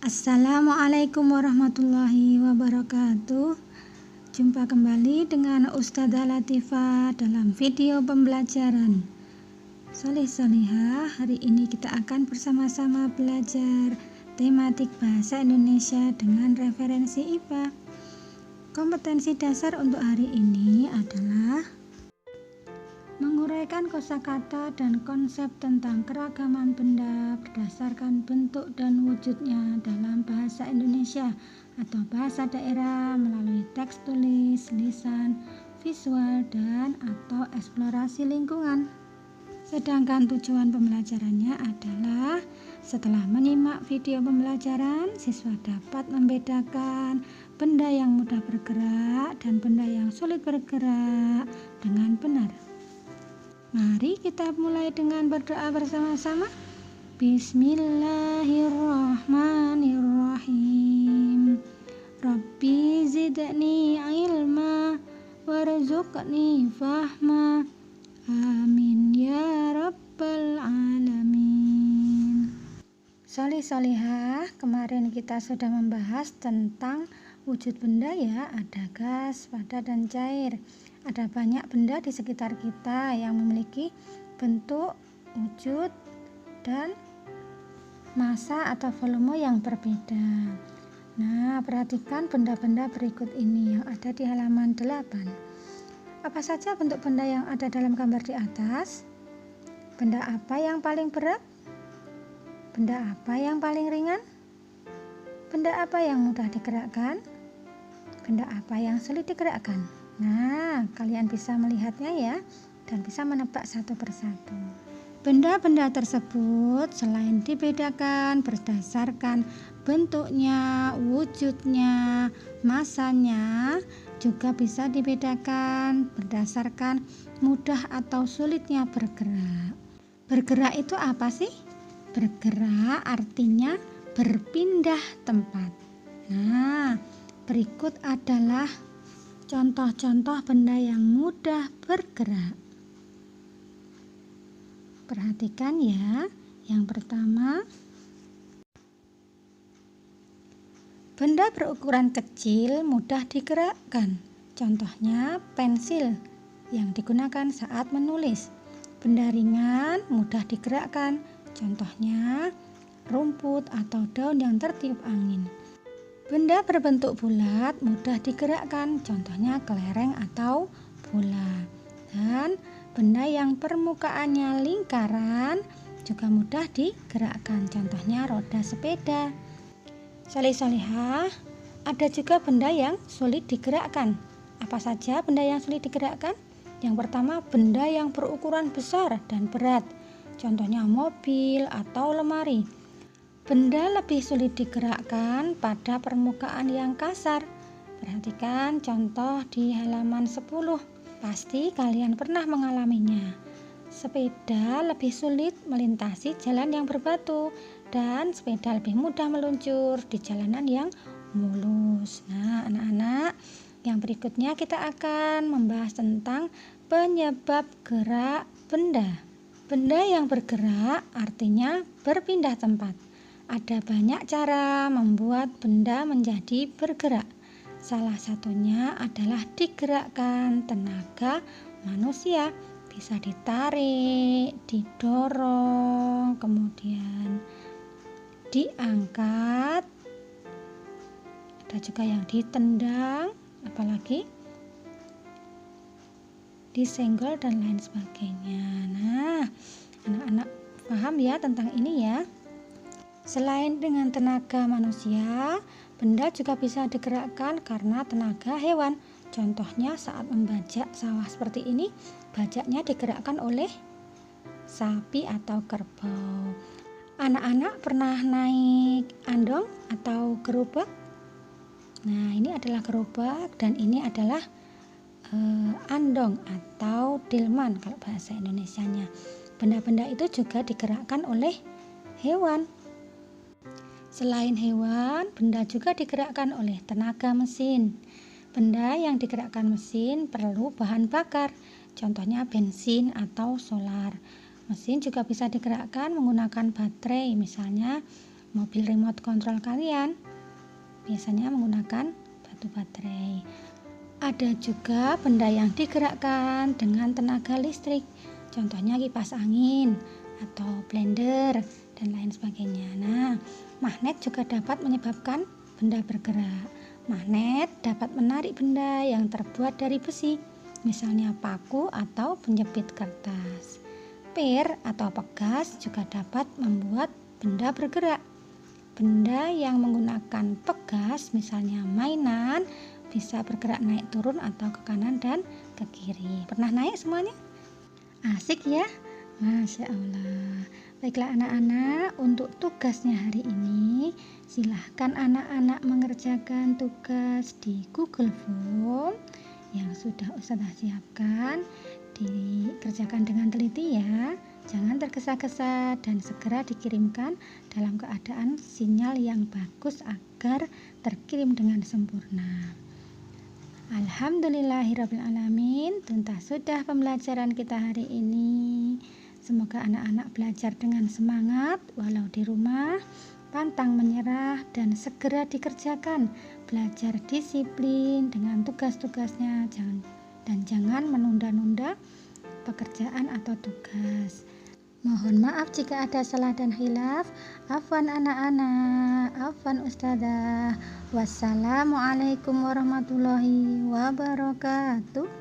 Assalamualaikum warahmatullahi wabarakatuh. Jumpa kembali dengan Ustazah Latifah dalam video pembelajaran Sholih Sholihah. Hari ini kita akan bersama-sama belajar tematik bahasa Indonesia dengan referensi IPA. Kompetensi dasar untuk hari ini adalah menguraikan kosakata dan konsep tentang keragaman benda berdasarkan bentuk dan wujudnya dalam bahasa Indonesia atau bahasa daerah melalui teks tulis, lisan, visual, dan atau eksplorasi lingkungan. Sedangkan tujuan pembelajarannya adalah setelah menyimak video pembelajaran, siswa dapat membedakan benda yang mudah bergerak dan benda yang sulit bergerak dengan benar. Mari kita mulai dengan berdoa bersama-sama. Bismillahirrahmanirrahim. Rabbi zidni ilma warzuqni fahma. Amin ya rabbal alamin. Sholih Sholihah, kemarin kita sudah membahas tentang wujud benda ya, ada gas, padat, dan cair. Ada banyak benda di sekitar kita yang memiliki bentuk, wujud, dan massa atau volume yang berbeda. Nah, perhatikan benda-benda berikut ini yang ada di halaman 8. Apa saja bentuk benda yang ada dalam gambar di atas? Benda apa yang paling berat? Benda apa yang paling ringan? Benda apa yang mudah digerakkan? Benda apa yang sulit digerakkan? Nah, kalian bisa melihatnya ya, dan bisa menebak satu persatu. Benda-benda tersebut selain dibedakan berdasarkan bentuknya, wujudnya, massanya, juga bisa dibedakan berdasarkan mudah atau sulitnya bergerak. Bergerak itu apa sih? Bergerak artinya berpindah tempat. Nah, berikut adalah contoh-contoh benda yang mudah bergerak. Perhatikan ya. Yang pertama, benda berukuran kecil mudah digerakkan. Contohnya pensil yang digunakan saat menulis. Benda ringan mudah digerakkan. Contohnya rumput atau daun yang tertiup angin. Benda berbentuk bulat mudah digerakkan, contohnya kelereng atau bola. Dan benda yang permukaannya lingkaran juga mudah digerakkan, contohnya roda sepeda. Sholih Sholihah, ada juga benda yang sulit digerakkan. Apa saja benda yang sulit digerakkan? Yang pertama, benda yang berukuran besar dan berat, contohnya mobil atau lemari. Benda lebih sulit digerakkan pada permukaan yang kasar. Perhatikan contoh di halaman 10. Pasti kalian pernah mengalaminya. Sepeda lebih sulit melintasi jalan yang berbatu dan sepeda lebih mudah meluncur di jalanan yang mulus. Nah, anak-anak, yang berikutnya kita akan membahas tentang penyebab gerak benda. Benda yang bergerak artinya berpindah tempat. Ada banyak cara membuat benda menjadi bergerak. Salah satunya adalah digerakkan tenaga manusia. Bisa ditarik, didorong, kemudian diangkat. Ada juga yang ditendang, apalagi disenggol dan lain sebagainya. Nah, anak-anak paham ya tentang ini ya. Selain dengan tenaga manusia, benda juga bisa digerakkan karena tenaga hewan. Contohnya saat membajak sawah seperti ini, bajaknya digerakkan oleh sapi atau kerbau. Anak-anak pernah naik andong atau gerobak? Nah, ini adalah gerobak dan ini adalah andong atau delman kalau bahasa Indonesianya. Benda-benda itu juga digerakkan oleh hewan. Selain hewan, benda juga digerakkan oleh tenaga mesin. Benda yang digerakkan mesin perlu bahan bakar, contohnya bensin atau solar. Mesin juga bisa digerakkan menggunakan baterai, misalnya mobil remote control kalian. Biasanya menggunakan batu baterai. Ada juga benda yang digerakkan dengan tenaga listrik. Contohnya kipas angin atau blender dan lain sebagainya. Nah, magnet juga dapat menyebabkan benda bergerak. Magnet dapat menarik benda yang terbuat dari besi, misalnya paku atau penjepit kertas. Pir atau pegas juga dapat membuat benda bergerak. Benda yang menggunakan pegas, misalnya mainan, bisa bergerak naik turun atau ke kanan dan ke kiri. Pernah naik semuanya? Asik ya? Masya Allah. Baiklah anak-anak, untuk tugasnya hari ini silahkan anak-anak mengerjakan tugas di Google Form yang sudah Ustazah siapkan. Dikerjakan dengan teliti ya, jangan tergesa-gesa dan segera dikirimkan dalam keadaan sinyal yang bagus agar terkirim dengan sempurna. Alhamdulillahirrabbilalamin, tuntas sudah pembelajaran kita hari ini. Semoga anak-anak belajar dengan semangat walau di rumah, pantang menyerah dan segera dikerjakan. Belajar disiplin dengan tugas-tugasnya dan jangan menunda-nunda pekerjaan atau tugas. Mohon maaf jika ada salah dan khilaf. Afwan anak-anak, afwan ustazah. Wassalamualaikum warahmatullahi wabarakatuh.